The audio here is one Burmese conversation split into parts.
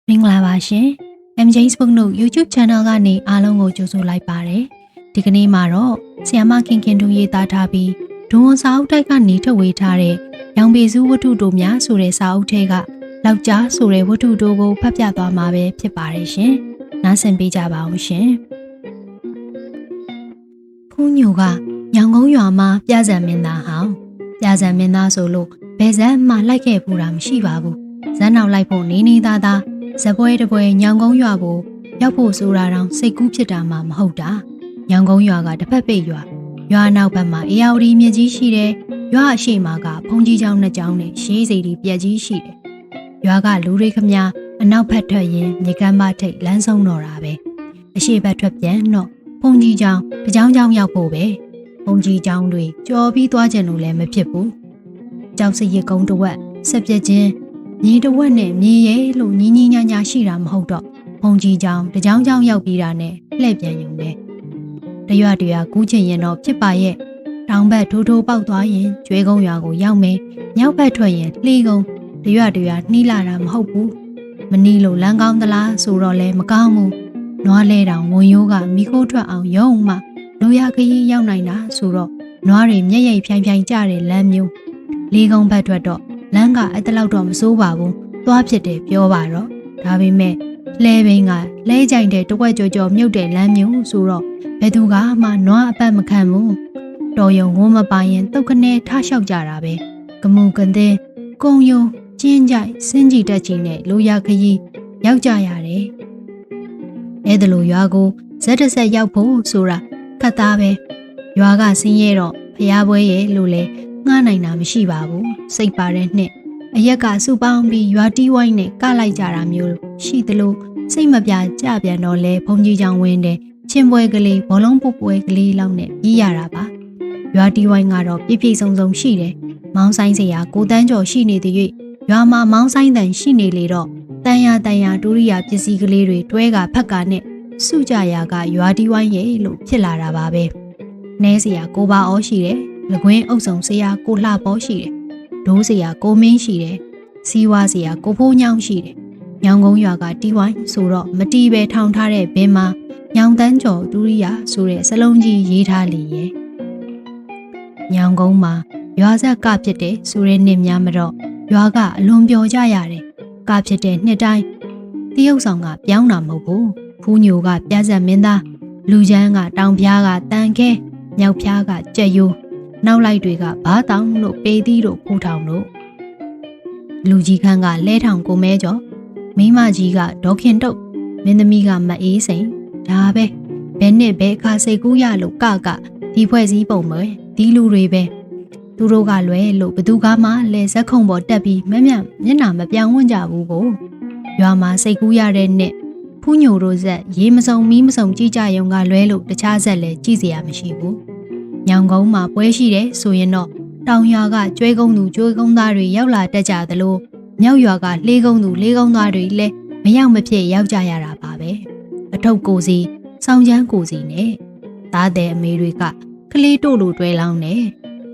မင်္ဂလာပါရှင် MJ Facebook တို့ YouTube Channel ကနေအားလုံးကိုကြိုဆိုလိုက်ပါတယ်ဒီကနေ့မှာတော့ဆီယမခင်ခင်တို့ရေးသားထားပြီးဒုဝန်စာအုပ်တိုက်ကနေထုတ်ဝေထားတဲ့ရောင်ပေစုဝတ္ထုတို့များဆိုတဲ့စာအုပ်ထဲကလောက်ကြားဆိုတဲ့ဝတ္ထုတို့ကိုဖတ်ပြသွားမှာပဲဖြစ်ပါတယ်ရှင်နားဆင်ပေးကြပါအောင်ရှင်ဖူးညိုကညောင်ကုန်းရွာမှာပြဇံမင်းသားဟောင်းပြဇံမင်းသားဆိုလို့ဘယ်ဇက်မှလိုက်ခဲ့ဘူးတာမရှိပါဘူးဇက်နောက်လိုက်ဖို့နေသားသားဇပွဲတပွဲညောင်ကုန်းရွာကိုရောက်ဖို့ဆိုတာတောင်စိတ်ကူးဖြစ်တာမှမဟုတ်တာညောင်ကုန်းရွာကတစ်ဖက်ပိတ်ရွာနောက်ဘက်မှာအေယာဝတီမြစ်ကြီးရှိတယ်ရွာအရှိမှာကဘုံကြီးကျောင်းနှစ်ကျောင်းနဲ့ရှေးစီတီပြက်ကြီးရှိတယ်ရွာကလူတွေခမများအနောက်ဘက်ထွက်ရင်မြေကမ်းမထိပ်လမ်းဆုံးတော့တာပဲအရှိဘက်ထွက်ပြန်တော့ဘုံကြီးကျောင်းတကျောင်းကျောင်းရောက်ဖို့ပဲဘုံကြီးကျောင်းတွေကြော်ပြီးသွားကြလို့လည်းမဖြစ်ဘူးကျောက်စရစ်ကုန်းတစ်ဝက်ဆက်ပြက်ချင်းမြေတဝက်နဲ့မြေရဲလို့ညီညီညာညာရှိတာမဟုတ်တော့ဘုံကြီးကျောင်းတကြောင်ကြောင်ရောက်ပြီးတာနဲ့လှည့်ပြန်ရုံပဲတရွတရွကူးချင်ရင်တော့ဖြစ်ပါရဲ့တောင်ဘက်ထိုးထိုးပေါက်သွားရင်ကျွဲကုန်းရွာကိုရောက်မယ်မြောက်ဘက်ထွက်ရင်လှီကုန်းတရွနှီးလာတာမဟုတ်ဘူးမနီးလို့လမ်းကောင်းသလားဆိုတော့လဲမကောင်းဘူးနွားလဲတောင်ဝန်ရိုးကမိခိုးထွက်အောင်ရုံမှလူရခရီးရောက်နိုင်တာဆိုတော့နွားတွေမျက်ရည်ဖြိုင်ဖြိုင်ကြတဲ့လမ်းမျိုးလှီကုန်းဘက်ထွက်တော့လမ်းကအဲ့တလောက်တော့မစိုးပါဘူးသွားဖြစ်တယ်ပြောပါတော့ဒါပေမဲ့လဲဘင်းကလဲကြိုင်တဲ့တဝက်ကြော်မြုပ်တဲ့လမ်းမျိုးဆိုတော့ဘယ်သူကမှနွားအပတ်မခံဘူးတော်ယုံဝန်းမပိုင်ရင်တုတ်ခနဲ့ထားလျှောက်ကြတာပဲကမှုကန်တဲ့ကုံယုံကျင်းကြိုက်စင်းကြည့်တက်ချင်းနဲ့လူရခရီးရောက်ကြရတယ်အဲ့ဒါလိုရွာကိုဇက်တဆက်ရောက်ဖို့ဆိုတာခတ်သားပဲရွာကဆင်းရဲတော့ဖျားပွဲရဲ့လို့လဲငှားနိုင်တာမရှိပါဘူးစိတ်ပါတဲ့နှစ်အရက်ကစုပေါင်းပြီးရွာတီးဝိုင်းနဲ့ကလိုက်ကြတာမျိုးရှိသလိုစိတ်မပြကြပြန်တော့လဲဘုံကြီးချောင်းဝင်းတဲ့ချင်းပွဲကလေးဘောလုံးပုတ်ပွဲကလေးလောက်နဲ့ပြီးရတာပါရွာတီးဝိုင်းကတော့ပြည့်ပြည့်စုံစုံရှိတယ်မောင်းဆိုင်စရာကိုတန်းကျော်ရှိနေတဲ့၍ရွာမှာမောင်းဆိုင်တန်ရှိနေလေတော့တန်ရဒူရိယာပစ္စည်းကလေးတွေတွဲကဖက်ကနဲ့စုကြရာကရွာတီးဝိုင်းရဲ့လို့ဖြစ်လာတာပါပဲနဲစရာကိုပါအောရှိတယ်လကွင်းအုပ်ဆောင်စရာကိုလှပေါ်ရှိတယ်ဒိုးစရာကိုမင်းရှိတယ်စီးဝါစရာကိုဖိုးညောင်းရှိတယ်ညောင်ကုန်းရွာကတီးဝိုင်းဆိုတော့မတီးပဲထောင်ထားတဲ့ဘင်းမှာညောင်တန်းကျော်ဒူရိယာဆိုတဲ့စလုံးကြီးရေးထားလေရဲ့ညောင်ကုန်းမှာရွာဆက်ကဖြစ်တဲ့ဆိုတဲ့နှစ်များမတော့ရွာကအလွန်ပျော်ကြရတယ်ကဖြစ်တဲ့နှစ်တိုင်းတရုတ်ဆောင်ကပြောင်းတာမဟုတ်ဘူးဖူးညိုကပြဇက်မင်းသားလူချမ်းကတောင်ပြားကတန်ခဲမြောက်ပြားကကြက်ရိုးနောက်လိုက်တွေကဘားတောင်တို့ပေသီးတို့ဖိုးထောင်တို့လူကြီးခန်းကလဲထောင်ကိုမဲကျော်မိမကြီးကဒေါခင်တုတ်မင်းသမီးကမအေးစိန်ဒါပဲဘယ်နှစ်ဘဲခါစိတ်ကူးရလို့ကဒီဖွဲ့စည်းပုံပဲဒီလူတွေပဲသူတို့ကလွဲလို့ဘသူကမှလဲဇက်ခုံပေါ်တက်ပြီးမျက်နှာမပြောင်းဝန်းကြဘူးကိုရွာမှာစိတ်ကူးရတဲ့နှစ်ဖူးညိုတို့ဇက်ရေမစုံမီးမစုံကြည့်ကြရုံကလွဲလို့တခြားဇက်လဲကြည့်စရာမရှိဘူးညောင်ကုန်းမှာပွဲရှိတယ်ဆိုရင်တော့တောင်ရွာကကျွဲကုန်းသူကျွဲကုန်းသားတွေရောက်လာတတ်ကြသလိုမြောက်ရွာကလေးကုန်းသူလေးကုန်းသားတွေလည်းမရောက်မဖြစ်ရောက်ကြရတာပါပဲအထုပ်ကိုစီစောင်းချမ်းကိုစီနဲ့သားတဲ့အမေတွေကကလေးတို့လိုတွဲလောင်းနဲ့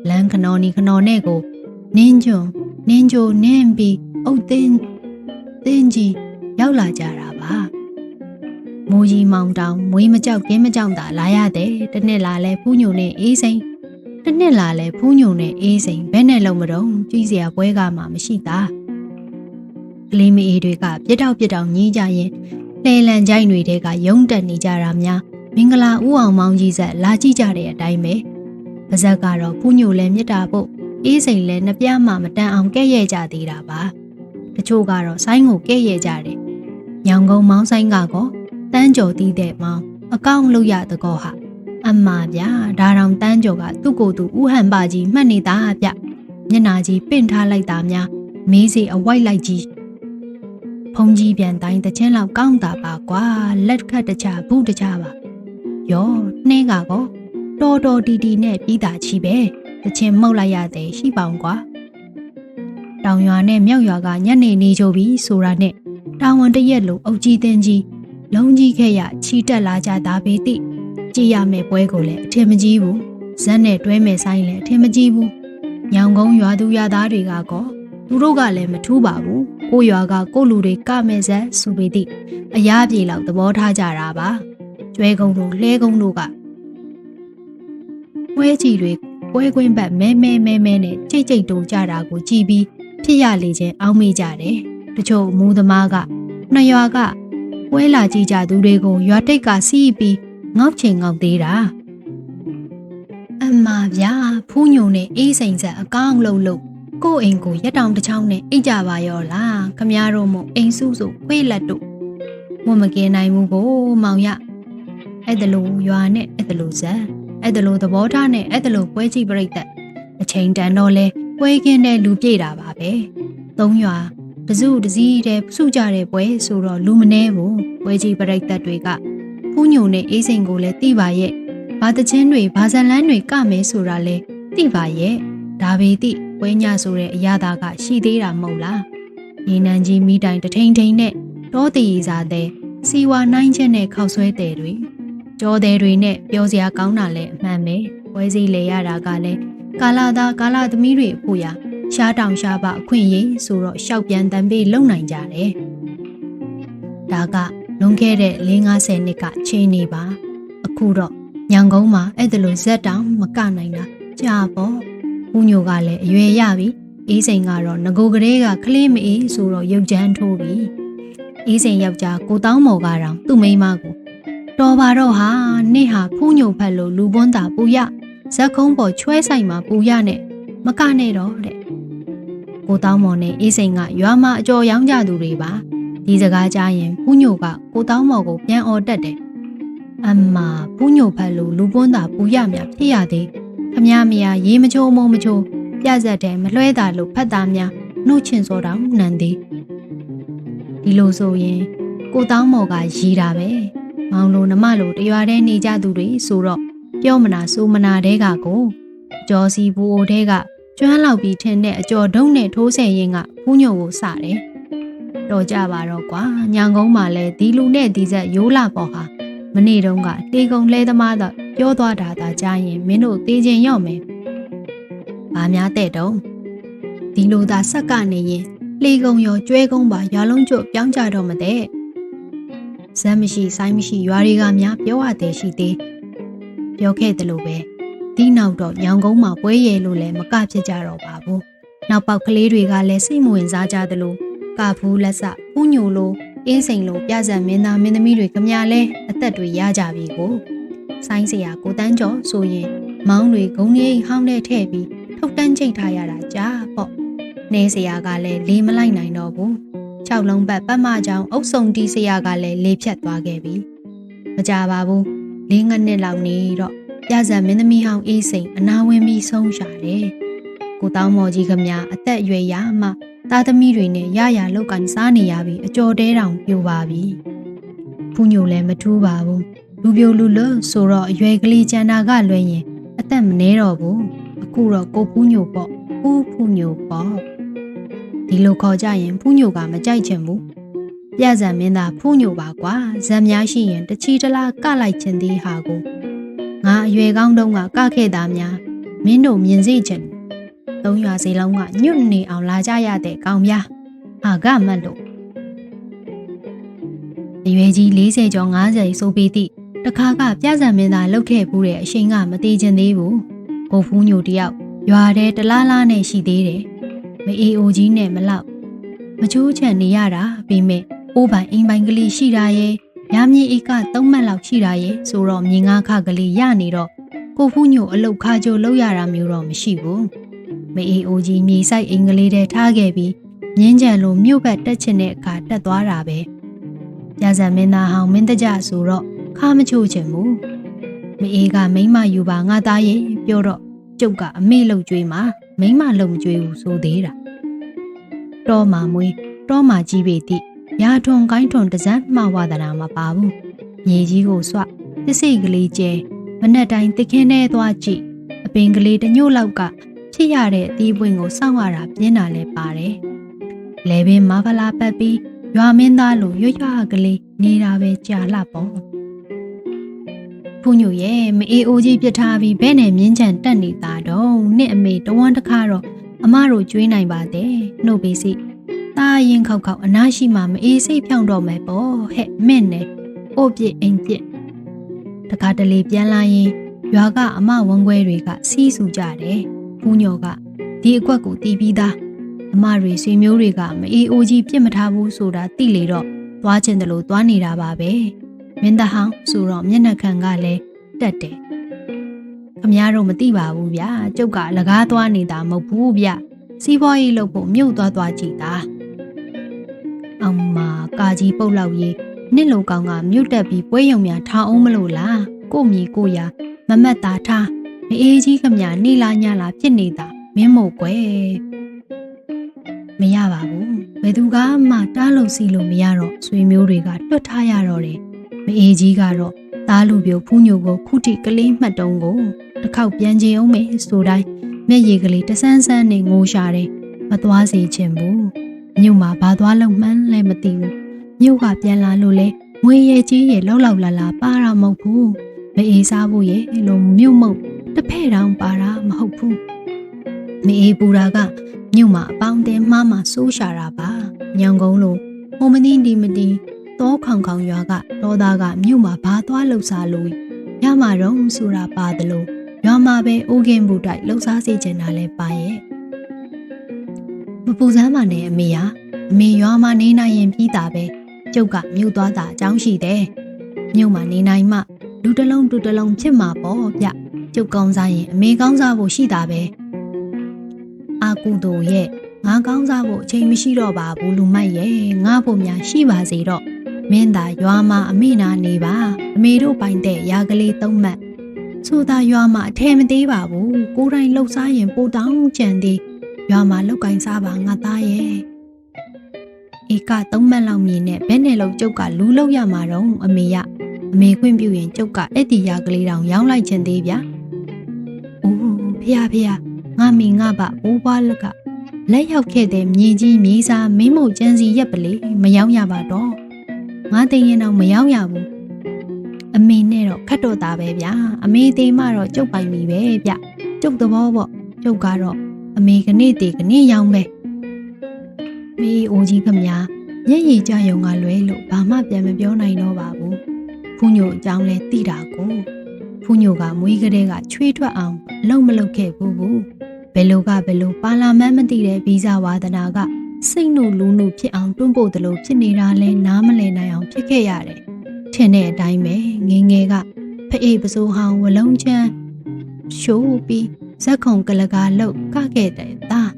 လမ်းခနော်နီခနော်နဲ့ကိုနင်းကြုံနင်းပြီးအုတ်တင်းကြီးရောက်လာကြတာပါမိုးကြီးမောင်တောင်မွေးမကြောက်ကင်းမကြောက်တာလာရတယ်တနှစ်လာလဲဖူးညိုနဲ့အေးစိန်တနှစ်လာလဲဖူးညိုနဲ့အေးစိန်ဘယ်နဲ့လုံးမတော့ကြည့်စရာပွဲကမှမရှိတာကလေးမအေးတွေကပြစ်တောက်ညီးကြရင်လှဲလန်ကြိုင်တွေတဲကယုံတက်နေကြတာများမင်္ဂလာဦးအောင်မောင်ကြီးဆက်လာကြည့်ကြတဲ့အတိုင်းပဲပါဇက်ကတော့ဖူးညိုလဲမြစ်တာဖို့အေးစိန်လဲနှပြမှမတန်အောင်ကဲ့ရဲ့ကြသေးတာပါတချို့ကတော့ဆိုင်းကိုကဲ့ရဲ့ကြတယ်ညောင်ကုန်းမောင်းဆိုင်ကောတန်းကျော်တီးတဲ့မောင်အကောင့်လို့ရတကောဟာအမဗျာဒါတောင်တန်းကျော်ကသူ့ကိုယ်သူဥဟန်ပါကြီးမှတ်နေတာဗျမျက်နာကြီးပင့်ထားလိုက်တာများမေးစီအဝိုက်လိုက်ကြီးဖုံကြီးပြန်တိုင်းတချင်းလောက်ကောင်းတာပါကွာလက်ခတ်တချဘူးတချပါယောနှင်းကောတော်တီနဲ့ပြီးတာချီပဲတချင်းမှုတ်လိုက်ရတဲ့ရှိပေါင်ကွာတောင်ရွာနဲ့မြောက်ရွာကညနေနေကြပြီဆိုတာနဲ့တောင်ဝန်တရက်လိုအုပ်ကြီးတင်းကြီးလုံးကြီးခဲ့ရချီတက်လာကြတာပဲတိကြည်ရမယ်ပွဲကိုလည်းအထင်မကြီးဘူးဇက်နဲ့တွဲမယ်ဆိုင်လည်းအထင်မကြီးဘူးညောင်ကုန်းရွာသူရွာသားတွေကကော သူတို့ကလည်းမထူးပါဘူးကိုရွာကကိုလူတွေကမဲ့ဆက်ဆိုပေသည့်အရာပြေလောက်သဘောထားကြတာပါကျွဲကုန်းတို့လှဲကုန်းတို့ကပွဲကြီးတွေပွဲကွင်းဘက်မဲနဲ့ကြိတ်တိုးကြတာကိုကြည့်ပြီးဖြစ်ရလေခြင်းအောက်မေ့ကြတယ်တချို့မူသမားကနှစ်ရွာကပွဲလာကြည့်ကြသူတွေကိုရွာတိတ်ကစီးပြီးငေါက်ချင်ငေါက်သေးတာအမဗျာဖူးညုံနဲ့အေးစိန်ဆက်အကောင်းလို့ကို့အိမ်ကိုရက်တောင်တစ်ချောင်းနဲ့အိတ်ကြပါရောလားခမရတို့မို့အိမ်စုစုခွေးလက်တို့ဝမကင်းနိုင်ဘူးကိုမောင်ရအဲ့ဒါလိုရွာနဲ့အဲ့ဒါလိုဇက်အဲ့ဒါလိုသဘောထားနဲ့အဲ့ဒါလိုပွဲကြည့်ပြိတ္တအချိန်တန်တော့လဲပွဲကင်းတဲ့လူပြေတာပါပဲသုံးရွာတစုတစည်းတဲ့စုကြတဲ့ပွဲဆိုတော့လူမနှဲဘူးပွဲကြည့်ပြိတ္တတွေကဖူးညုံနဲ့အေးစိန်ကိုလည်းတိပါရဲ့ဘာတချင်းတွေဘာဇလန်းတွေကမဲဆိုတာလဲတိပါရဲ့ဒါပေတိပွဲညဆိုတဲ့အရာသာကရှိသေးတာမဟုတ်လားရေနံကြီးမိတိုင်တထိန်ထိန်နဲ့တောတည်စားတဲ့စီဝါနိုင်ချက်နဲ့ခောက်ဆွဲတဲ့တွေကြောတဲ့တွေနဲ့ပြောစရာကောင်းတာလဲအမှန်ပဲပွဲစည်းလေရတာကလည်းကာလာသားကာလာသမီးတွေအဖို့ရရှားတောင်ရှားပအခွင့်အရေးဆိုတော့ရှောက်ပြန်တန်ပေးလုံနိုင်ကြတယ်ဒါကလွန်ခဲ့တဲ့50နှစ်ကချင်းနေပါအခုတော့ညောင်ကုန်းမှာအဲ့ဒါလိုဇက်တောင်မကနိုင်တာကြာပေါ့ဦးညိုကလည်းအရွယ်ရပြီအေးစိန်ကတော့ငကိုကလေးကကလေးမအေးဆိုတော့ရုပ်ချမ်းထိုးပြီအေးစိန်ယောက်ျားကိုတောင်းမော်ကတော့သူ့မိန်းမကိုတော်ပါတော့ဟာနေ့ဟာဖူးညိုဖက်လို့လူပွန်းတာပူရဇက်ခုံးပေါ်ချွဲဆိုင်မှာပူရနဲ့မကနဲ့တော့တဲ့ကိုတောင်းမော်နဲ့အေးစိန်ကရွာမှာအကျော်ရောင်းကြသူတွေပါဒီစကားကြားရင်ဖူးညိုကကိုတောင်းမော်ကိုပြန်អော်တက်တယ်အမဖူးညိုဖက်လို့လူပွန်းတာပူရမြဖြစ်ရသေးခမည်းမရရေမချိုးမုံမချိုးပြဇက်တဲ့မလွှဲတာလို့ဖတ်သားများနှုတ်ချင်စောတောင်နန်သေးဒီလိုဆိုရင်ကိုတောင်းမော်ကရီးတာပဲမောင်လိုနမလိုတရွာတဲ့နေကြသူတွေဆိုတော့ပြောမနာဆိုမနာတဲ့ကကိုကြော်စီဘူအိုတဲ့ကကျွမ်းလောက်ပြီးထင်တဲ့အကျော်ဒုံနဲ့ထိုးဆယ်ရင်ကဖူးညိုကိုစတယ်တော်ကြပါတော့ကွာညောင်ကုန်းမှာလဲဒီလူနဲ့ဒီဆက်ရိုးလာပေါ်ဟာမနေ့တုန်းကတေကုံလဲသမားတော့ပြောသွားတာသာကြားရင်မင်းတို့တေးချင်းရောက်မယ်။ဘာများတဲ့တုံးဒီလိုသာဆက်ကနေရင်လှေကုံရောကျွဲကုံပါရွာလုံးကျွတ်ပြောင်းကြတော့မတဲ့။ဇက်မရှိဆိုင်မရှိရွာတွေကများပြောရတဲ့ရှိသေးပြောခဲ့တယ်လို့ပဲဒီနောက်တော့ညောင်ကုန်းမှာပွဲရဲလို့လည်းမကဖြစ်ကြတော့ပါဘူး။နောက်ပေါက်ကလေးတွေကလည်းစိတ်မဝင်စားကြသလိုကဖူးလက်စပူးညိုလိုအေးစိန်လိုပြဇက်မင်းသားမင်းသမီးတွေခမရလဲအသက်တွေရကြပြီကိုဆိုင်းစရာကိုတန်းကျော်ဆိုရင်မောင်းတွေဂုံရိပ်ဟောင်းနဲ့ထည့်ပြီးထုတ်တန်းချိတ်ထားရတာကြာပေါ့နေစရာကလည်းလေးမလိုက်နိုင်တော့ဘူး6လုံးပတ်ပတ်မချောင်းအုပ်စုံတီးစရာကလည်းလေးဖြတ်သွားခဲ့ပြီမကြပါဘူး4 နှစ်လောက်နေတော့ပြဇက်မင်းသမီးဟောင်းအေးစိန်အနာဝင်ပြီးဆုံးရှာတယ်ကိုတောင်းမော်ကြီးခမအသက်အရွယ်ရမှသားသမီးတွေနဲ့ရရလောက်ကန်စားနေရပြီအကျော်တဲတောင်ပြိုပါပြီဖူးညိုလည်းမထူးပါဘူးလူပြိုလူလွတ်ဆိုတော့အရွယ်ကလေးကျန်တာကလွှဲရင်အသက်မနှဲတော့ဘူးအခုတော့ကိုဖူးညိုပေါ့ဖူးညိုပေါ့ဒီလိုခေါ်ကြရင်ဖူးညိုကမကြိုက်ချင်ဘူးပြဇက်မင်းသားဖူးညိုပါကွာဇက်များရှိရင်တချီတလားကလိုက်ချင်သေးဟာကိုငါအရွယ်ကောင်းတုန်းကကခဲ့တာများမင်းတို့မြင်စေချင်3 ရွာစီလုံးကညွတ်နေအောင်လာကြရတဲ့ကောင်ပြဟာကမတ်လို့အရွယ်ကြီး40ကျော်50ဆိုပြီးသည့်တခါကပြဇက်မင်းသားလှုပ်ခဲ့ဘူးတဲ့အရှိန်ကမသေးချင်သေးဘူးကိုဖူးညိုတယောက်ရွာထဲတလားလားနဲ့ရှိသေးတယ်မအေအိုကြီးနဲ့မလောက်မချိုးချန်နေရတာပြီးမဲ့အိုးပိုင်အိမ်ပိုင်ကလေးရှိတာရဲ့ရမည်ဧက3 မှတ်လောက်ရှိတာရဲ့ဆိုတော့မြင်ငါခကလေးရနေတော့ကိုဖူးညိုအလုတ်ခါကြိုလောက်ရတာမျိုးတော့မရှိဘူးမအေအိုကြီးမြေဆိုင်အင်္ဂလိပ်ထဲထားခဲ့ပြီးမြင်းကြံလိုမြို့ဘက်တက်ချင်တဲ့အခါတက်သွားတာပဲပြဇက်မင်းသားဟောင်းမင်းတကြဆိုတော့ခါမချိုးချင်ဘူးမအေးကမိန်းမယူပါငါသားရဲ့ပြောတော့ကျုပ်ကအမေလှုပ်ကြွေးမှာမိန်းမလှုပ်မကြွေးဘူးဆိုသေးတာတောမှာမွေးတောမှာကြီးပေသည့်ရာထွန်ကိုင်းထွန်တစမ်းမှဝါဒနာမပါဘူးမြေကြီးကိုဆွသစ်စိတ်ကလေးကျဲမနဲ့တိုင်းတခင်းထဲသွားကြည့်အပင်ကလေးတညို့လောက်ကဖြစ်ရတဲ့အသီးပွင့်ကိုစောင့်ရတာပြင်းတာလဲပါတယ်လဲပင်မဖလာပတ်ပြီးရွာမင်းသားလိုရွရွကလေးနေတာပဲကြာလှပေါ့ဖူးညိုရဲ့မအေးအိုကြီးပြစ်ထားပြီးဘဲနဲ့မြင်းချန်တက်နေတာတော့နှစ်အမေတဝန်းတစ်ခါတော့ အမတို့ကျွေးနိုင်ပါတဲ့နှုတ်ပေးစီတာရင်ခောက်ခောက်အနားရှိမှမအေးစိတ်ဖြောင်းတော့မယ်ပေါ့ဟဲ့မင်းနဲ့အို့ပြစ်အိမ်ပြစ်တခါတလေပြန်လာရင်ရွာကအမဝန်းခွဲတွေကစီးဆူကြတယ်ဖူးညော်ကဒီအကွက်ကိုတီးပြီးသားအမတွေဆွေမျိုးတွေကမအေးအိုကြီးပြစ်မထားဘူးဆိုတာသိလေတော့သွားချင်တယ်လို့သွားနေတာပါပဲမင်းသားဟောင်းဆိုတော့မျက်နှာခံကလည်းတက်တယ်ခမများတော့မသိပါဘူးဗျာကျုပ်ကအလကားသွားနေတာမဟုတ်ဘူးဗျစီးပွားရေးလုပ်ဖို့မြုပ်သွားကြည့်တာအမကာကြီးပုတ်လောက်ရေးနှစ်လုံကောင်ကမြုပ်တက်ပြီးပွဲရုံများထားအောင်မလို့လားကိုမီကိုရာမမတ်တာထားမအေးကြီးခမညာနေလာညလာဖြစ်နေတာမင်းမို့ကွယ်မရပါဘူးဘယ်သူကမှတားလို့စီလို့မရတော့ဆွေမျိုးတွေကတွတ်ထားရတော့တယ်မအေးကြီးကတော့တားလူပြိုဖူးညိုကိုခုထိကလေးမှတ်တုံးကိုတစ်ခေါက်ပြန်ချင်အောင်မေဆိုတိုင်းမျက်ရည်ကလေးတဆန်းဆန်းနဲ့ငိုရှာတယ်မသွားစေချင်ဘူးမြို့မှာဘာသွားလို့မှန်းလည်းမသိဘူးမြို့ကပြန်လာလို့လဲငွေရည်ကြီးရလောက်လာပါတာမဟုတ်ဘူးမအေးစားဖို့ရဲ့လို့မြို့မုတ်တစ်ဖက်တောင်ပါတာမဟုတ်ဘူးမအေးပူတာကမြို့မှာအပေါင်းတင်မှားမှာစိုးရှာတာပါညောင်ကုန်းလို့ဟိုမသိဒီမသိတောခေါင်ရွာကတောသားကမြို့မှာဘာသွားလှုပ်ရှားလို့ရမှာတော့ဆိုတာပါတယ်လို့ရွာမှာပဲအိုးကင်းဘူးတိုက်လှုပ်ရှားစေချင်တာလဲပါရဲ့မပူစမ်းပါနဲ့အမေရွာမှာနေနိုင်ရင်ပြီးတာပဲကျုပ်ကမြို့သွားတာအကြောင်းရှိတယ်မြို့မှာနေနိုင်မှလူတစ်လုံးဖြစ်မှာပေါ့ဗျကျုပ်ကောင်းစားရင်အမေကောင်းစားဖို့ရှိတာပဲအာကူတို့ရဲ့ငါကောင်းစားဖို့အချိန်မရှိတော့ပါဘူးလူမိုက်ရဲ့ငါဖို့များရှိပါစေတော့မင်းသာရွာမှာအမေနာနေပါအမေတို့ပိုင်တဲ့ရာကလေးသုံးမှတ်ဆိုတာရွာမှာအထဲမသေးပါဘူးကိုယ်တိုင်လှုပ်ရှားရင်ပိုတောင်းကြံသေးရွာမှာလောက်ကင်စားပါငါသားရဲ့ဧက3မှတ်လောက်မြင်နဲ့ဘယ်နဲ့လို့ကျုပ်ကလူလောက်ရမှာတော့အမေခွင့်ပြုရင်ကျုပ်ကအဲ့ဒီရာကလေးတောင်ရောင်းလိုက်ခြင်းသေးဗျာ။အိုးဖေငါမိငါဘအိုးပွားလက်ကလက်ရောက်ခဲ့တဲ့မြေကြီးမြေစာမင်းမို့ကျန်းစီရက်ပလေမရောင်းရပါတော့။ငါသိရင်တော့မရောင်းရဘူး။အမေနဲ့တော့ခတ်တော့တာပဲဗျာ။အမေသေးမှတော့ကျုပ်ပိုင်ပြီပဲဗျ။ကျုပ်သဘောပေါ့။ကျုပ်ကတော့အမေကနေ့တည်းကနေ့ရောင်းပဲ။မေအိုကြီးခမညာမျက်ရည်ကြယုံကလွဲလို့ဘာမှပြန်မပြောနိုင်တော့ပါဘူး။ဖူးညိုအကြောင်းလဲသိတာကိုဖူးညိုကမွေးကလေးကချွေးထွက်အောင်အလုံးမလုပ်ခဲ့ဘူးဘယ်လိုပါလာမန်မသိတဲ့ဗီဇဝါဒနာကစိတ်နုလူနုဖြစ်အောင်တွန်းပို့တယ်လို့ဖြစ်နေတာလဲနားမလည်နိုင်အောင်ဖြစ်ခဲ့ရတယ်ထင်တဲ့အတိုင်းပဲငငယ်ကဖအေးပစိုးဟောင်းဝလုံးချမ်းရှိုးပြီးဇက်ခုံကလကားလောက်ကခဲ့တဲ့သား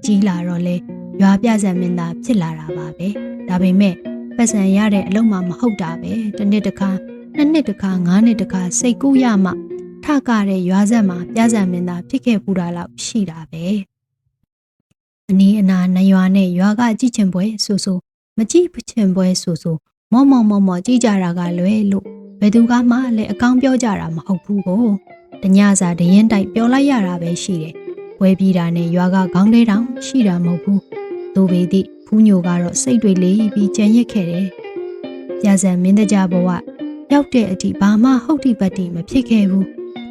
ကြီးလာတော့လဲရွာပြဇံမင်းသားဖြစ်လာတာပါပဲဒါပေမဲ့ပတ်စံရတဲ့အလုံးမှမဟုတ်တာပဲတစ်နှစ်တစ်ခါနှစ်နှစ်တစ်ခါ5နှစ်တစ်ခါစိတ်ကူးရမှထကတဲ့ရွာဆက်မှာပြဇံမင်းသားဖြစ်ခဲ့ပူတာလောက်ရှိတာပဲအနီးအနားနရွာနဲ့ရွာကကြည့်ချင်ပွဲဆိုမကြည့်ချင်ပွဲဆိုမော့ကြည့်ကြတာကလွဲလို့ဘယ်သူကမှလည်းအကောင်းပြောကြတာမဟုတ်ဘူးကိုတညစာတရင်တိုက်ပြောလိုက်ရတာပဲရှိတယ်ဝဲပြီးတာနဲ့ရွာကခေါင်းလေးတောင်ရှိတာမဟုတ်ဘူးသို့ပေသည့်ဖူးညိုကတော့စိတ်တွေလေးပြီးကြံရစ်ခဲ့တယ်ပြဇံမင်းတကြဘဝရောက်တဲ့အထိဘာမှဟုတ်တိပတ်တိမဖြစ်ခဲ့ဘူး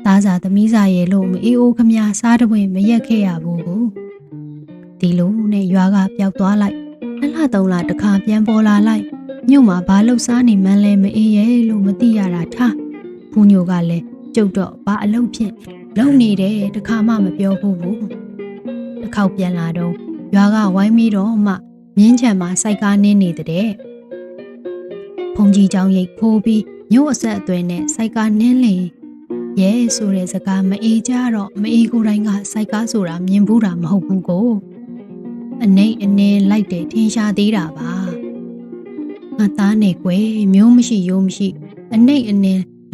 သားစာသမီးစာရဲ့လို့မအေးအိုးခမစားတပွင့်မရက်ခဲ့ရဘူးကိုဒီလိုနဲ့ရွာကပျောက်သွားလိုက်2လ3လတခါပြန်ပေါ်လာလိုက်မြို့မှာဘာလို့စားနေမှန်းလဲမအေးရဲ့လို့မသိရတာထားဖူးညိုကလည်းကျုပ်တော့ဘာအလုပ်ဖြင့်လုံနေတယ်တခါမှမပြောဘူးတစ်ခေါက်ပြန်လာတော့ရွာကဝိုင်းပြီးတော့မှမြင်းချံမှာစိုက်ကားနင်းနေတဲ့ဖုန်ကြီးเจ้าရိတ်ဖိုးပြီးညို့အဆက်အသွဲနဲ့စိုက်ကားနင်းလေရဲဆိုတဲ့စကားမအေးကြတော့မအေးကိုယ်တိုင်ကစိုက်ကားဆိုတာမြင်ဘူးတာမဟုတ်ဘူးကိုအနေလိုက်တယ်ထင်ရှားသေးတာပါငါသားနဲ့ကွယ်မျိုးမရှိရိုးမရှိအနေ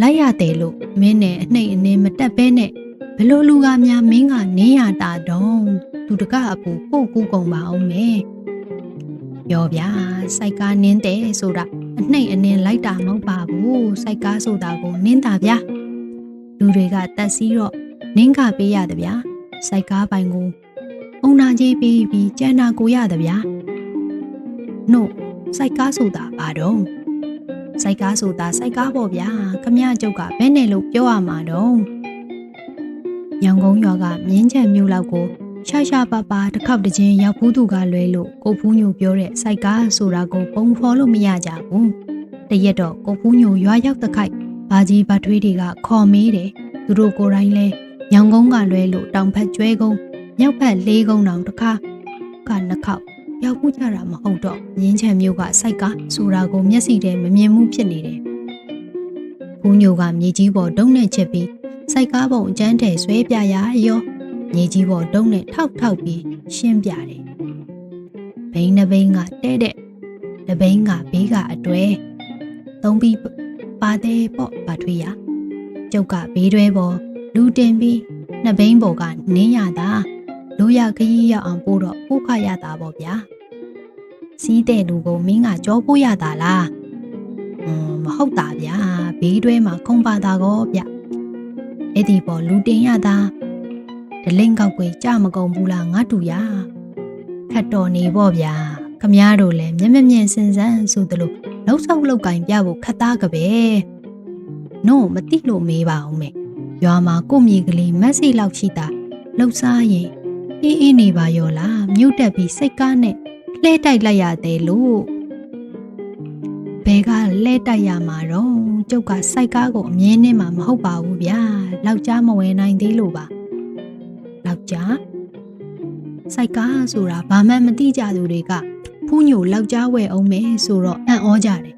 လိုက်ရတယ်လို့မင်းနဲ့အနေမတက်ပဲနဲ့ဘလို့လူကများမင်းကနင်းရတာတော့သူတကအပူပို့ကူးကုန်ပါအောင်မယ်ပြောဗျာစိုက်ကားနင်းတယ်ဆိုတာအနေလိုက်တာမဟုတ်ပါဘူးစိုက်ကားဆိုတာကိုနင်းတာဗျာလူတွေကတက်စီးတော့နင်းကပေးရတယ်ဗျာစိုက်ကားပိုင်ကိုအုံနာကြီးပေးပြီးကျန်တာကိုရတယ်ဗျာနို့စိုက်ကားဆိုတာဘာတော့စိုက်ကားဆိုတာစိုက်ကားပေါ့ဗျာခမရကျုပ်ကဘယ်နဲ့လို့ပြောရမှာတော့ညောင်ကုန်းရွာကမြင်းချံမြို့လောက်ကို ရှာပါပါတစ်ခေါက်တစ်ချင်းရောက်ဘူးသူကလွဲလို့ကိုဖူးညိုပြောတဲ့စိုက်ကားဆိုတာကိုပုံဖော်လို့မရကြဘူးတရက်တော့ကိုဖူးညိုရွာရောက်တခိုက်ဘာကြီးဘာထွေးတွေကခေါ်မေးတယ်သူတို့ကိုယ်တိုင်လဲညောင်ကုန်းကလွဲလို့တောင်ဖက်ကျွဲကုန်းမြောက်ဖက်လေးကုန်းတောင်တစ်ခါကနှစ်ခေါက်ရောက်ဘူးကြတာမဟုတ်တော့မြင်းချံမျိုးကစိုက်ကားဆိုတာကိုမျက်စိထဲမမြင်မှုဖြစ်နေတယ်ဖူးညိုကမြေကြီးပေါ်တုံးနဲ့ချက်ပြီးစိုက်ကားပုံအကျန်းထဲဆွဲပြရရောမြေကြီးပေါ်တုံးနဲ့ထောက်ပြီးရှင်းပြတယ်ဘိန်းနှဘိန်းကတဲ့တဘိန်းကဘေးကအတွဲသုံးပြီးပါတယ်ပေါ့ဘာထွေးရကျုပ်ကဘေးတွဲပေါ်လူတင်ပြီးနှစ်ဘိန်းပေါ်ကနင်းရတာလိုရခရီးရောက်အောင်ပို့တော့ပို့ခရတာပေါ့ဗျာစီးတဲ့လူကိုမင်းကကြောပို့ရတာလားမဟုတ်တာဗျာဘေးတွဲမှာခုံပါတာကောဗျအဲ့ဒီပေါ်လူတင်ရတာဒလင်းကောက်ကွေကြမကုန်ဘူးလားငါတူရခတ်တော်နေပေါ့ဗျာခမားတို့လည်းမျက်မြင်စင်စမ်းဆိုသလိုလောက်ဆောက်လောက်ကင်ပြဖို့ခတ်သားကပဲနို့မတိလို့မေးပါအောင်မေရွာမှာကိုမြေကလေးမက်ဆေ့လောက်ရှိတာလှုပ်စားရင်အေးနေပါရောလားမြုပ်တက်ပြီးစိတ်ကားနဲ့လှဲတိုက်လိုက်ရတယ်လို့ဘဲကလှဲတိုက်ရမှာတော့ကျုပ်ကစိုက်ကားကိုအမြဲတမ်းမှမဟုတ်ပါဘူးဗျာလောက်ကြားမဝယ်နိုင်သေးလို့ပါလောက်ကြားစိုက်ကားဆိုတာဘာမှမသိကြသူတွေကဖူးညိုလောက်ကြားဝယ်အောင်မယ်ဆိုတော့အံ့ဩကြတယ်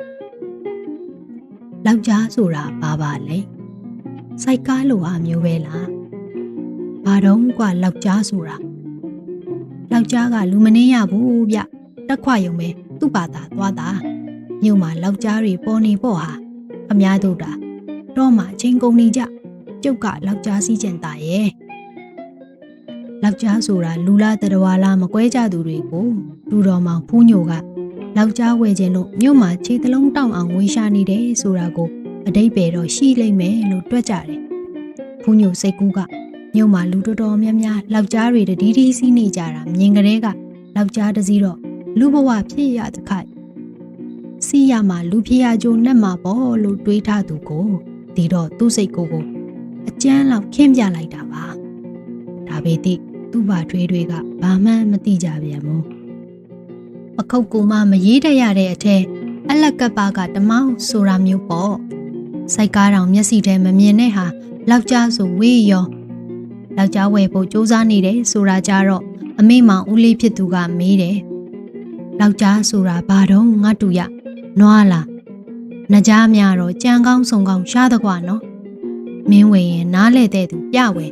လောက်ကြားဆိုတာဘာပါလဲစိုက်ကားလိုအမျိုးပဲလားဘာတော့กว่าလောက်ကြားဆိုတာလောက်ကြားကလူမနေရဘူးဗျတက်ခွရုံပဲသူ့ဘာသာသွားတာမြို့မှာလောက်ကြားတွေပေါ်နေပေါ့ဟာအများတို့တာတော့မှအချင်းကုန်နေကြကျုပ်ကလောက်ကြားစီးကျင်တာရဲ့လောက်ကြားဆိုတာလူလားတရဝါလားမကွဲကြသူတွေကိုလူတော်မောင်ဖူးညိုကလောက်ကြားဝယ်ခြင်းလို့မြို့မှာခြေသလုံးတောင့်အောင်ဝေရှာနေတယ်ဆိုတာကိုအတိတ်ပဲတော့ရှိလိမ့်မယ်လို့တွက်ကြတယ်ဖူးညိုစိတ်ကူးကမြို့မှာလူတော်တော်များများလောက်ကြားတွေတတိတိစီးနေကြတာမြင်ကလေးကလောက်ကြားတစည်းတော့လူဘဝဖြစ်ရတဲ့ခိုက်စီးရမှာလူဖြစ်ရကြိုးနဲ့မှာပေါ့လို့တွေးထားသူကိုဒီတော့သူ့စိတ်ကိုအကျန်းလောက်ခင်းပြလိုက်တာပါဒါပေတိသူ့ဘာထွေးတွေကဘာမှမသိကြပြန်ဘူးပခုတ်ကူမမရေးတတ်ရတဲ့အထက်အလက်ကပ်ပါကတမောင်းဆိုတာမျိုးပေါ့စိုက်ကားတောင်မျက်စိထဲမမြင်တဲ့ဟာလောက်ကြားဆိုဝေးရောလောက်ကြားဝယ်ဖို့စူးစမ်းနေတယ်ဆိုတာကြတော့အမေမောင်ဦးလေးဖြစ်သူကမေးတယ်လောက်ကြားဆိုတာဘာတော့ငါတူရနွားလားနှကြားများတော့ကြံကောင်းစုံကောင်းရှားတကွာနော်မင်းဝယ်ရင်နားလဲတဲ့သူပြဝယ်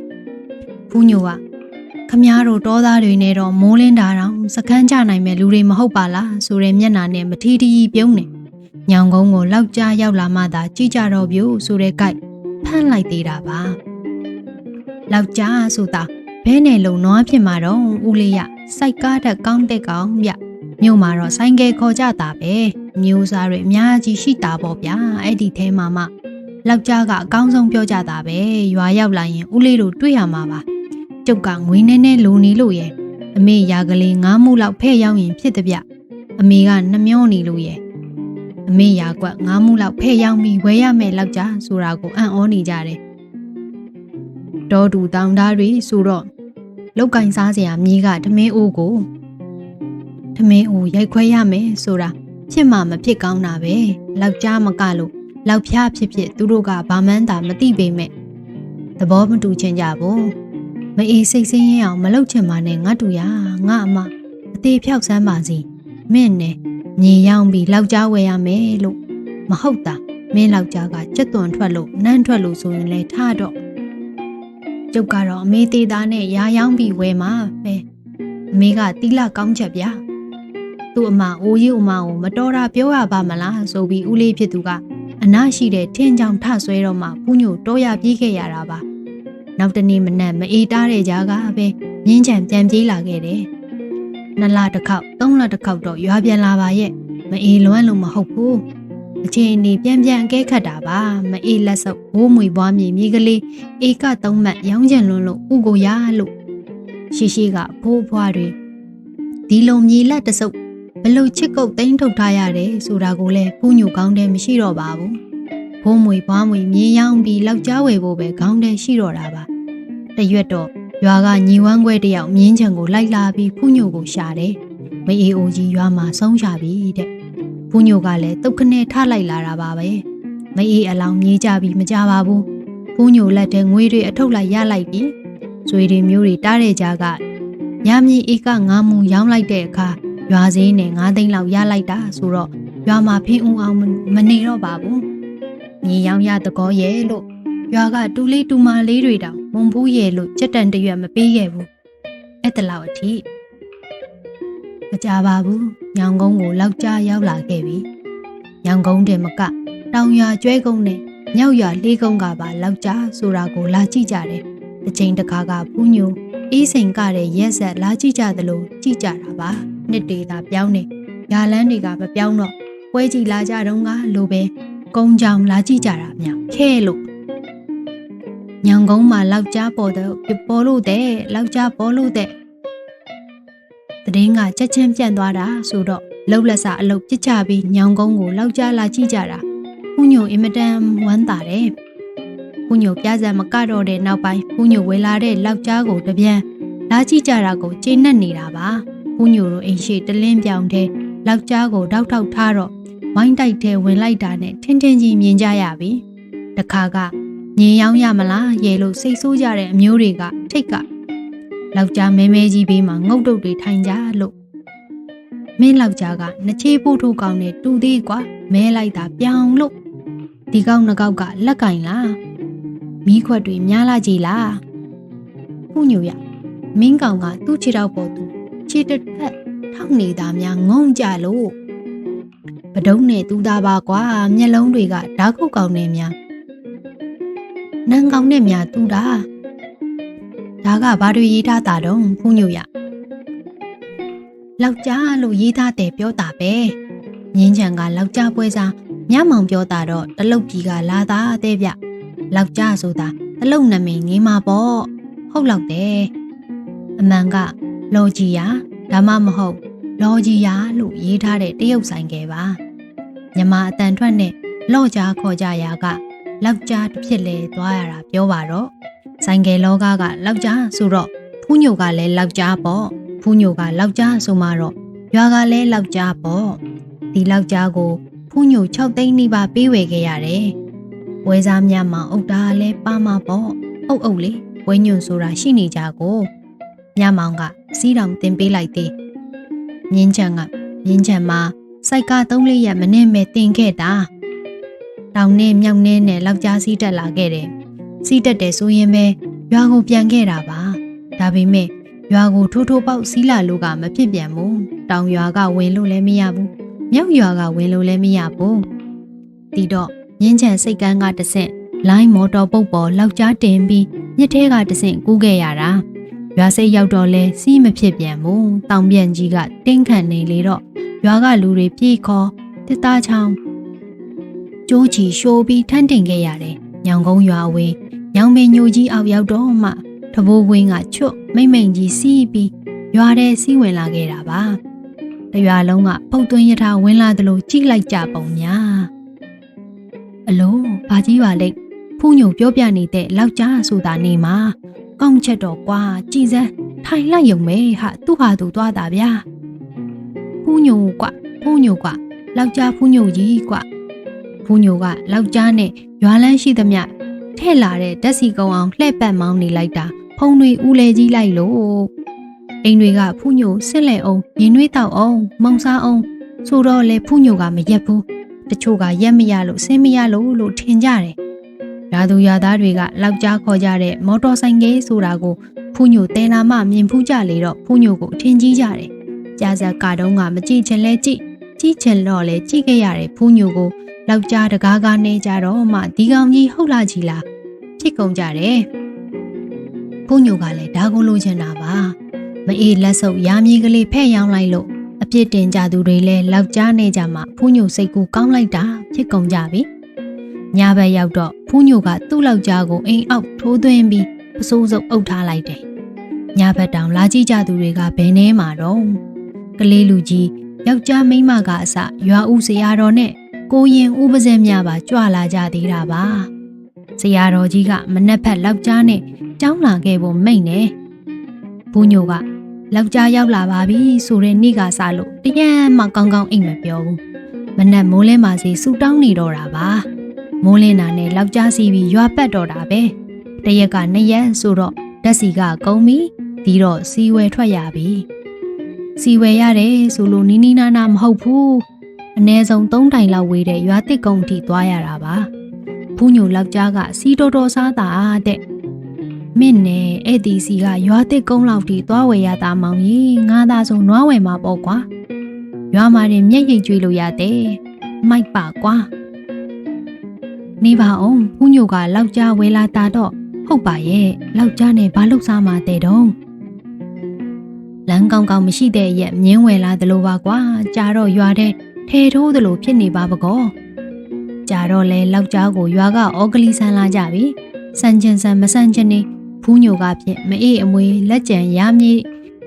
ဖူးညိုကခမားတို့တောသားတွေနဲ့တော့မိုးလင်းတာတောင်စကန်းကြနိုင်မဲ့လူတွေမဟုတ်ပါလားဆိုတဲ့မျက်နှာနဲ့မထီထီပြုံးနေညောင်ကုန်းကိုလောက်ကြားရောက်လာမှသာကြည့်ကြတော့ပြို့ဆိုတဲ့ကြိုက်ဖမ်းလိုက်သေးတာပါလောက်ကြားဆိုတာဘဲနဲ့လုံနွားဖြစ်မှာတော့ဦးလေးရစိုက်ကားတက်ကောင်းတဲ့ကောင်ဗျမြို့မှာတော့ဆိုင်ကယ်ခေါ်ကြတာပဲမျိုးစားတွေအများကြီးရှိတာပေါ့ဗျာအဲ့ဒီထဲမှာမှလောက်ကြားကအကောင်းဆုံးပြောကြတာပဲရွာရောက်လာရင်ဦးလေးတို့တွေ့ရမှာပါကျုပ်ကငွေနဲ့နဲ့လိုနေလို့ရဲ့အမေရာကလေး9မှုလောက်ဖဲ့ရောက်ရင်ဖြစ်တဲ့ဗျအမေကနှမျောနေလို့ရဲ့အမေရာကွက်9မှုလောက်ဖဲ့ရောက်ပြီးဝဲရမယ်လောက်ကြားဆိုတာကိုအံ့ဩနေကြတယ်တော်တူတောင်သားတွေဆိုတော့လောက်ကင်စားစရာမြေကထမင်းအိုးကိုထမင်းအိုးရိုက်ခွဲရမယ်ဆိုတာဖြစ်မှမဖြစ်ကောင်းတာပဲလောက်ကြားမကလို့လောက်ဖြားဖြစ်သူတို့ကဘာမှန်းသာမသိပေမဲ့သဘောမတူချင်ကြဘူးမအေးစိတ်ဆင်းရဲအောင်မလုပ်ချင်ပါနဲ့ငါတူရငါအမအသေးဖြောက်စမ်းပါစီမင်းနဲ့မြေရောက်ပြီးလောက်ကြားဝယ်ရမယ်လို့မဟုတ်တာမင်းလောက်ကြားကကြက်သွန်ထွက်လို့နန်းထွက်လို့ဆိုရင်လဲထားတော့ကျုပ်ကတော့အမေသေးသားနဲ့ရာရောင်းပြီးဝယ်မှာပဲအမေကတီးလာကောင်းချက်ဗျာသူ့အမအိုးကြီးအမကိုမတော်တာပြောရပါမလားဆိုပြီးဦးလေးဖြစ်သူကအနားရှိတဲ့ထင်းချောင်ထဆွဲတော့မှဖူးညိုတော့ရပြေးခဲ့ရတာပါနောက်တနေ့မနက်မအေးတားတဲ့ကြားကပဲမြင်းချံပြန်ပြေးလာခဲ့တယ်2လတစ်ခေါက်3လတစ်ခေါက်တော့ရွာပြန်လာပါရဲ့မအေးလွမ်းလို့မဟုတ်ဘူးအချိန်နေပြန်အကဲခတ်တာပါမအေးလက်စုပ်ဘိုးမွေပွားမြေမြေကလေးဧက3မှတ်ရောင်းကျင်လွန်းလို့ဥကိုရလို့ရှိကဘိုးဘွားတွေဒီလိုမြေလက်တစုပ်ဘလို့ချစ်ကုတ်သိမ်းထုတ်ထားရတယ်ဆိုတာကိုလည်းဖူးညိုကောင်းတဲ့မရှိတော့ပါဘူးဘိုးမွေပွားမွေမြေရောင်းပြီးလောက်ကြားဝယ်ဖို့ပဲခေါင်းထဲရှိတော့တာပါတရွက်တော့ ရွာကညီဝမ်းခွဲတယောက်မြင်းချံကိုလိုက်လာပြီးဖူးညိုကိုရှာတယ်မအေးအိုကြီးရွာမှာဆုံးရှာပြီတဲ့ဖူးညိုကလည်းတုတ်ခနဲ့ထလိုက်လာတာပါပဲမအေးအလောင်းမြေးကြပြီးမကြပါဘူးဖူးညိုလက်ထဲငွေတွေအထုတ်လိုက်ရလိုက်ပြီးဇွေတွေမျိုးတွေတားတဲ့ကြားကညမြီဧက9မှုရောင်းလိုက်တဲ့အခါရွာစည်းနဲ့9သိန်းလောက်ရလိုက်တာဆိုတော့ရွာမှာဖင်းဦးအောင်မနေတော့ပါဘူးမြေရောင်းရတကောရဲ့လို့ရွာကတူလေးတူမလေးတွေတောင်မုံဘူးရဲ့လို့ချက်တန်တရွက်မပေးခဲ့ဘူးအဲ့တလောက်အထိမကြပါဘူးညောင်ကုန်းကိုလောက်ကြားရောက်လာခဲ့ပြီညောင်ကုန်းတင်မကတောင်ရွာကျွဲကုန်းနဲ့မြောက်ရွာလေးကုန်းကပါလောက်ကြားဆိုတာကိုလာကြည့်ကြတယ်တစ်ချိန်တစ်ခါကဖူးညိုအေးစိန်ကတဲ့ရက်ဆက်လာကြည့်ကြသလိုကြည့်ကြတာပါနှစ်တေသာပြောင်းနေရာလန်းတွေကမပြောင်းတော့ပွဲကြည့်လာကြတော့ကလိုပဲကုန်းကြောင်လာကြည့်ကြတာများခဲလို့ညောင်ကုန်းမှာလောက်ကြားပေါ်လို့တဲ့လောက်ကြားပေါ်လို့တဲ့တည်င်းကချက်ချင်းပြန့်သွားတာဆိုတော့လှုပ်လက်စာအလုပ်ပြစ်ချပြီးညောင်ကုန်းကိုလောက်ကြားလာကြည့်ကြတာဖူးညိုအင်မတန်ဝမ်းသာတယ်ဖူးညိုပြဇက်မကတော့တဲ့နောက်ပိုင်းဖူးညိုဝေလာတဲ့လောက်ကြားကိုတပြန်လာကြည့်ကြတာကိုကျေနပ်နေတာပါဖူးညိုတို့အိမ်ရှိတလင်းပြောင်တဲ့လောက်ကြားကိုတောက်ထောက်ထားတော့ဝိုင်းတိုက်ထဲဝင်လိုက်တာနဲ့ထင်းထင်းကြီးမြင်ကြရပြီတခါကညင်ရောင်းရမလားရေလို့စိတ်ဆိုးကြတဲ့အမျိုးတွေကထိတ်ကလောက်ကြားမဲမဲကြီးဘေးမှာငုတ်တုတ်တွေထိုင်ကြလို့မင်းလောက်ကြားကနှချေးပို့ထိုးကောင်းနဲ့တူသေးကွာမဲလိုက်တာပြောင်းလို့ဒီကောက်နှကောက်ကလက်ကင်လားမီးခွက်တွေများလာကြည်လားဖူးညိုရမင်းကောင်ကသူ့ခြေထောက်ပေါ်သူခြေတစ်ဖက်ထောက်နေတာများငုံကြလို့ပဒုံးနဲ့သူသားပါကွာမျက်လုံးတွေကဓာတ်ခုတ်ကောင်နဲ့များနန်းကောင်နဲ့များတူတာဒါကဘာတွေရေးထားတာတော့ဖူးညိုရလောက်ကြားလို့ရေးထားတယ်ပြောတာပဲငင်းချံကလောက်ကြားပွဲစားမြမောင်ပြောတာတော့တလုတ်ကြီးကလာတာတဲ့ဗျလောက်ကြားဆိုတာတလုတ်နာမည်ငင်းမှာပေါ့ဟုတ်လောက်တယ်အမှန်ကလော်ဂျီယာဒါမှမဟုတ်လော်ဂျီယာလို့ရေးထားတဲ့တရုတ်ဆိုင်ကယ်ပါညမအတန်ထွက်နဲ့လော့ကြားခေါ်ကြရာကလောက်ကြားတစ်ဖြစ်လဲသွားရတာပြောပါတော့ဆိုင်ကယ်လောကလောက်ကြားဆိုတော့ဖူးညိုကလည်းလောက်ကြားပေါ့ဖူးညိုကလောက်ကြားဆိုမှတော့ရွာကလည်းလောက်ကြားပေါ့ဒီလောက်ကြားကိုဖူးညို6သိန်းနီးပါးပေးဝယ်ခဲ့ရတယ်ဝဲစားများမှာအုတ်တာလည်းပါမှာပေါ့အုတ်လေဝဲညွန့်ဆိုတာရှိနေကြကိုမြမောင်ကစီးတောင်တင်ပေးလိုက်သေးမြင်းချံမှာစိုက်က3-4ရက်မနဲ့မဲ့တင်ခဲ့တာတောင်နဲ့မြောက်နဲ့လောက်ကြားစီးတက်လာခဲ့တယ်စီးတက်တယ်ဆိုရင်ပဲရွာကိုပြန်ခဲ့တာပါဒါပေမဲ့ရွာကိုထိုးပေါက်စီးလာလို့ကမဖြစ်ပြန်ဘူးတောင်ရွာကဝင်လို့လည်းမရဘူးမြောက်ရွာကဝင်လို့လည်းမရဘူးဒီတော့မြင်းချံစိတ်ကန်းကတဆင့်လိုင်းမော်တော်ပုတ်ပေါ်လောက်ကြားတင်ပြီးမြစ်ထဲကတဆင့်ကူးခဲ့ရတာရွာစိတ်ရောက်တော့လဲစီးမဖြစ်ပြန်ဘူးတောင်ပြန်ကြီးကတင်းခံနေလေတော့ရွာကလူတွေပြေးခေါ်တစ်သားချောင်းကျိုးချီရှိုးပြီးထန်းတင်ခဲ့ရတယ်ညောင်ကုန်းရွာဝင်းညောင်ပင်ညိုကြီးအောက်ရောက်တော့မှတဘိုးဝင်းကချွတ်မိမ့်ကြီးစီးပြီးရွာထဲစီးဝင်လာခဲ့တာပါတရွာလုံးကဖုတ်သွင်းရထားဝင်လာသလိုကြည့်လိုက်ကြပုံများအလိုဘာကြီးပါလိမ့်ဖူးညိုပြောပြနေတဲ့လောက်ကြားဆိုတာနေမှာကောင်းချက်တော့ကွာကြည်စမ်းထိုင်လိုက်ရုံပဲဟာသူ့ဟာသူသွားတာဗျာဖူးညိုကွလောက်ကြားဖူးညိုကြီးကွဖူးညိုကလောက်ကြားနဲ့ရွာလန်းရှိသမျှထဲ့လာတဲ့ဓာတ်စီကုံအောင်လှဲ့ပတ်မောင်းနေလိုက်တာဖုံတွေဦးလဲကြီးလိုက်လို့အိမ်တွေကဖူးညိုဆင့်လဲအောင်ရင်နှွေးတောက်အောင်မုံစားအောင်ဆိုတော့လေဖူးညိုကမရက်ဘူးတချို့ကရက်မရလို့ဆင်းမရလို့ထင်ကြတယ်ရာသူရာသားတွေကလောက်ကြားခေါ်ကြတဲ့မော်တော်ဆိုင်ကယ်ဆိုတာကိုဖူးညိုတဲလာမှမြင်ဖူးကြလေတော့ဖူးညိုကိုအထင်ကြီးကြတယ်ကြားစက်ကာတုံးကမကြည့်ချင်လဲကြည့်ချင်တော့လဲကြည့်ခဲ့ရတယ်ဖူးညိုကိုလောက်ကြားတကားကနေကြတော့မှဒီကောင်ကြီးဟုတ်လားကြီးလားဖြစ်ကုန်ကြတယ်ဖူးညိုကလည်းဒါကိုလိုချင်တာပါမအေးလက်ဆုပ်ရာမြေကလေးဖဲ့ရောင်းလိုက်လို့အပြစ်တင်ကြသူတွေလဲလောက်ကြားနေကြမှာဖူးညိုစိတ်ကူကောင်းလိုက်တာဖြစ်ကုန်ကြပြီညဘက်ရောက်တော့ဖူးညိုကသူ့လောက်ကြားကိုအိမ်အောက်ထိုးသွင်းပြီးပစိုးစုပ်အုပ်ထားလိုက်တယ်ညဘက်တောင်လာကြည့်ကြသူတွေကဘယ်နေမှာတော့ကလေးလူကြီးယောက်ျားမိန်းမကအစရွာဦးဆရာတော်နဲ့ကိုရင်ဦးပါဇက်များပါကြွလာကြသေးတာပါဆရာတော်ကြီးကမနှက်ဖက်လောက်ကြားနဲ့ကြောင်းလာခဲ့ဖို့မိန့်နေ ဖူးညိုကလောက်ကြားရောက်လာပါပြီဆိုတဲ့နေ့ကစလို့တရံမှကောင်းကောင်းအိမ်မပြောဘူးမနက်မိုးလင်းပါစီဆူတောင်းနေတော့တာပါမိုးလင်းတာနဲ့လောက်ကြားစီပြီးရွာပတ်တော့တာပဲတရက်က2ရက်ဆိုတော့ဓာတ်စီကကုန်ပြီဒီတော့စီဝဲထွက်ရပြီစီဝဲရတယ်ဆိုလို့နီးနီးနားနားမဟုတ်ဘူးအနည်းဆုံး3တိုင်လောက်ဝေးတဲ့ရွာတစ်ကုန်းထိသွားရတာပါဖူးညိုလောက်ကြားကစီတော်တော်စားတာတဲ့မင်းနဲ့အဲ့ဒီစီကရွာတစ်ကုန်းလောက်ထိသွားဝယ်ရတာမောင်ကြီးငါးသားဆုံးနွားဝယ်မှာပေါ့ကွာရွာမှာတင်မျက်ရည်ကျွေးလို့ရတယ်မိုက်ပါကွာနေပါအောင်ဖူးညိုကလောက်ကြားဝယ်လာတာတော့ဟုတ်ပါရဲ့လောက်ကြားနဲ့ဘာလို့စားမှာတဲ့တော့လမ်းကောင်းကောင်းမရှိတဲ့ရက်မြင်းဝယ်လာသလိုပါကွာကြာတော့ရွာတဲ့ထဲထိုးသလိုဖြစ်နေပါပကောကြာတော့လဲလောက်ကြားကိုရွာကဩကလီဆန်လာကြပြီစံကျင်ဆန်မဆန်ချင်နေဖူးညိုကဖြင့်မအေးအမွေလက်ကြံရမြေ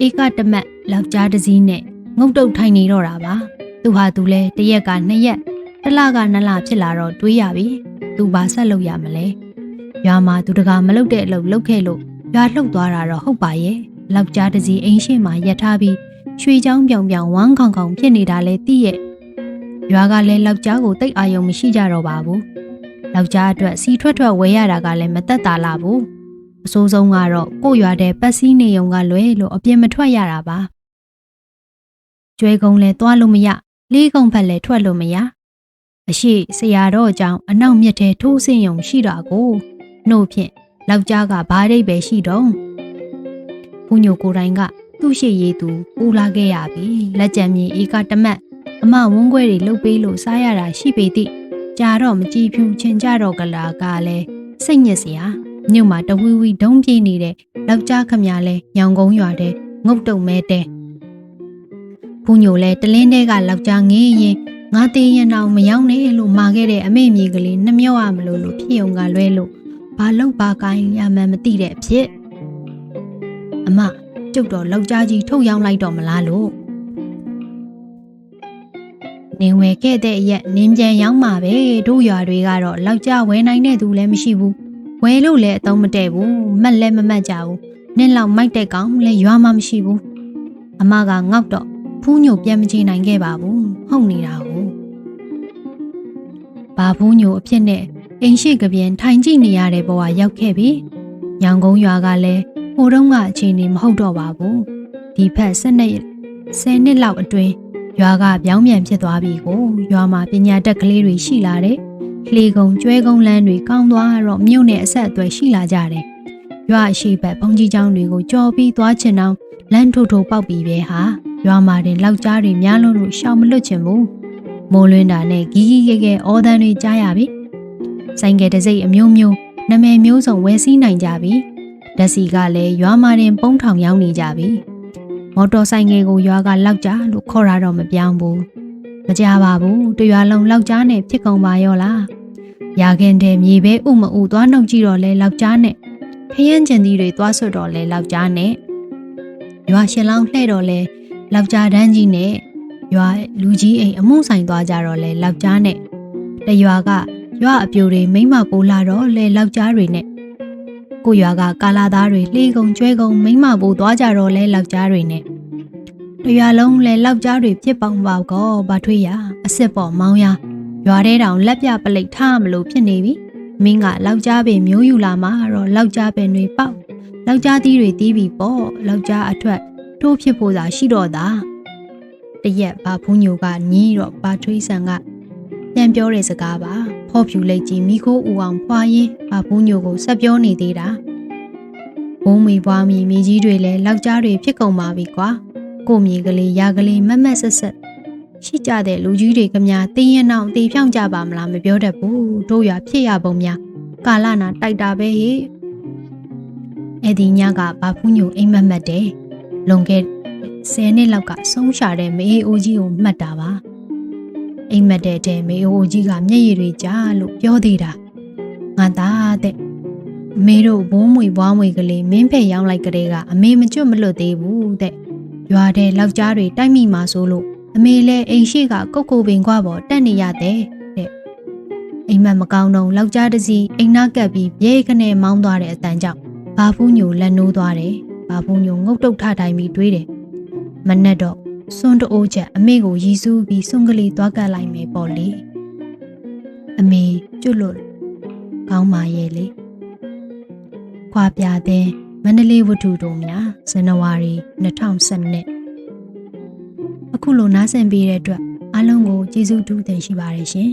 ဧကတမတ်လောက်ကြားတစည်းနဲ့ငုတ်တုတ်ထိုင်နေတော့တာပါသူဟာသူလဲတရက်က2ရက်တစ်လက2လဖြစ်လာတော့တွေးရပြီသူဘာဆက်လုပ်ရမလဲရွာမှာသူတကာမလုပ်တဲ့အလုပ်လုပ်ခဲ့လို့ရွာလှုပ်သွားတာတော့ဟုတ်ပါရဲ့လောက်ကြားတစည်းအိမ်ရှိမှရက်ထားပြီးရွှေချောင်းပြောင်ပြောင်ဝမ်းခေါင်ခေါင်ဖြစ်နေတာလဲသိရဲ့ရွာကလည်းလောက်ကြားကိုတိတ်အာယုံမရှိကြတော့ပါဘူးယောက်ျားအတွက်စီထွက်ဝဲရတာကလည်းမသက်သာလာဘူးအဆိုးဆုံးကတော့ကို့ရွာတဲ့ပတ်စည်းနေုံကလွဲလို့အပြင်မထွက်ရတာပါကျွဲကုန်းလဲသွားလို့မရလေးကုန်းဖက်လဲထွက်လို့မရအရှိဆရာတော်အကြောင်းအနောက်မြစ်ထဲထိုးဆင်းယုံရှိတာကိုနှုတ်ဖြင့်ယောက်ျားကဘာဒိတ်ပဲရှိတော့ဖူးညိုကိုယ်တိုင်ကသူ့ရှိရည်သူပူလာခဲ့ရပြီလက်ကြံမြေဧကတမတ်အမဝန်းခွဲတွေလှုပ်ပေးလို့စားရတာရှိပေသည့်ကြာတော့မကြည့်ဖြူချင်ကြတော့ကလာကလည်းစိတ်ညစ်စရာညုံမှာတဝီဝီဒုံးပြေးနေတဲ့ယောက်ျားခမရလဲညောင်ကုန်းရွာတဲ့ငုတ်တုံမဲတဲ့ဖူးညိုလဲတလင်းတဲကယောက်ျားငေးရင်ငါသေးရင်တော့မရောက်နဲ့လို့မာခဲ့တဲ့အမေမြေကလေးနှမျောရမလို့ဖြစ်ုံကလွဲလို့ဘာလို့ဘာကိုင်းရမှန်းမသိတဲ့အဖြစ်အမကျုပ်တော့ယောက်ျားကြီးထုတ်ရောင်းလိုက်တော့မလားလို့နင်းဝဲခဲ့တဲ့အရက်နင်းပြန်ရောက်မှာပဲတို့ရွာတွေကတော့လောက်ကြဝဲနိုင်တဲ့သူလည်းမရှိဘူးဝဲလို့လည်းအသုံးမတည့်ဘူးမက်လည်းမမတ်ကြဘူးနင်းလောက်မိုက်တဲ့ကောင်လည်းရွာမှာမရှိဘူးအမကငေါက်တော့ဖူးညိုပြန်မချနိုင်ခဲ့ပါဘူးဟုတ်နေတာဟုတ်ဘာဖူးညိုအဖြစ်နဲ့အိမ်ရှိကပြန်ထိုင်ကြည့်နေရတဲ့ဘဝရောက်ခဲ့ပြီညောင်ကုန်းရွာကလည်းဟိုတုန်းကအခြေအနေမဟုတ်တော့ပါဘူးဒီဖက်10နှစ်လောက်အတွင်းရွာကပြောင်းပြန်ဖြစ်သွားပြီကိုရွာမှာပညာတတ်ကလေးတွေရှိလာတယ်။လှေကုံကျွဲကုန်းလမ်းတွေကောင်းသွားတော့မြို့နယ်အဆက်အသွယ်ရှိလာကြတယ်။ရွာအရှိဘက်ဘုံကြီးကျောင်းတွေကိုကြော်ပြီးသွားချင်အောင်လမ်းထိုးပေါက်ပြီးပဲဟာရွာမှာတင်လောက်ကြားတွေများလို့ရှောင်မလွတ်ချင်ဘူး။မိုးလွင်းတာနဲ့ဂီးဂီးရဲအော်တန်းတွေကြားရပြီ။ဆိုင်ကယ်တစ်စိတ်အမျိုးမျိုးနာမည်မျိုးစုံဝယ်စည်းနိုင်ကြပြီ။ဓာတ်စီကလည်းရွာမှာတင်ပုံးထောင်ရောက်နေကြပြီ။မော်တော်ဆိုင်ငယ်ကိုရွာကလောက်ကြားလို့ခေါ်ရတော့မပြောင်းဘူးမကြပါဘူးတရွာလုံးလောက်ကြားနဲ့ဖြစ်ကုန်ပါရောလားရာခင်တဲ့မြေပဲဥမဥသွားနှုတ်ကြည့်တော့လဲလောက်ကြားနဲ့ခရမ်းကျင်သီးတွေသွားဆွတ်တော့လဲလောက်ကြားနဲ့ရွာရှင်လောင်းလှဲ့တော့လဲလောက်ကြားတန်းကြီးနဲ့ရွာလူကြီးအိမ်အမှုဆိုင်သွားကြတော့လဲလောက်ကြားနဲ့တရွာကရွာအပြိုတွေမိမပိုးလာတော့လဲလောက်ကြားတွေနဲ့ကိုရွာကကာလာသားတွေလှေကုံကျွဲကုံမိမပိုးသွားကြတော့လဲလောက်ကြားတွေနဲ့တရွာလုံးလဲလောက်ကြားတွေပြစ်ပေါင်းပေါကောဘာထွေးရအစ်စ်ပေါ်မောင်းရရွာထဲတောင်လက်ပြပလိတ်ထားမလို့ဖြစ်နေပြီမင်းကလောက်ကြားပင်မျိုးယူလာမှာတော့လောက်ကြားပင်တွေပေါက်လောက်ကြားသီးတွေတီးပြီးပေါ့လောက်ကြားအထွက်ထိုးဖြစ်ဖို့သာရှိတော့တာတရက်ဘာဖူးညိုကညီးတော့ဘာထွေးဆန်ကပြန်ပြောတဲ့စကားပါဖော့ဖြူလိုက်ကြီးမိခိုးဦးအောင်ဖွာရင်းဘာဖူးညိုကိုဆက်ပြောနေသေးတာဘုံမီပွားမီမိကြီးတွေလည်းလောက်ကြားတွေဖြစ်ကုန်ပါပြီကွာကိုမြေကလေးရာကလေးမက်မက်ဆက်ဆက်ရှိကြတဲ့လူကြီးတွေကများတင်းရင်အောင်တေဖြောင်းကြပါမလားမပြောတတ်ဘူးတို့ရဖြစ်ရပုံများကာလနာတိုက်တာပဲဟေ့အဲ့ဒီညကဘာဖူးညိုအိမ်မက်မက်တယ်လွန်ခဲ့10နှစ်လောက်ကဆုံးရှာတဲ့မေအိုကြီးကိုမှတ်တာပါအိမ်မက်တဲ့မေအိုကြီးကမျက်ရည်တွေကြားလို့ပြောသေးတာငါသားတဲ့မေတို့ဘိုးမွေဘွားမွေကလေးမင်းဖက်ရောင်းလိုက်ကလေးကအမေမကျွတ်မလွတ်သေးဘူးတဲ့ရွာတဲ့လောက်ကြားတွေတိုက်မိမှာဆိုလို့အမေလည်းအိမ်ရှိကကုတ်ကိုပင်ကွာပေါ်တက်နေရတဲ့အိမ်မက်မကောင်းတော့လောက်ကြားတစီအိမ်နာကပ်ပြီးပြေးခနဲ့မောင်းသွားတဲ့အတန်ကြောင့်ဘာဖူးညိုလက်နိုးသွားတယ် ဘာဘူးညိုငုတ်တုတ်ထတိုင်းပြီးတွေးတယ်မနဲ့တော့စွန်းတိုးချက်အမေကိုရီစူးပြီးစွန်းကလေးသွားကတ်လိုက်မယ်ပေါ့လေအမေကျွတ်လို့ကောင်းပါရဲ့လေခွာပြတဲ့မန္တလေးဝတ္ထုတော်များဇန်နဝါရီ2012အခုလိုနားဆင်ပေးတဲ့အတွက်အားလုံးကိုကျေးဇူးတူးတင်ရှိပါတယ်ရှင်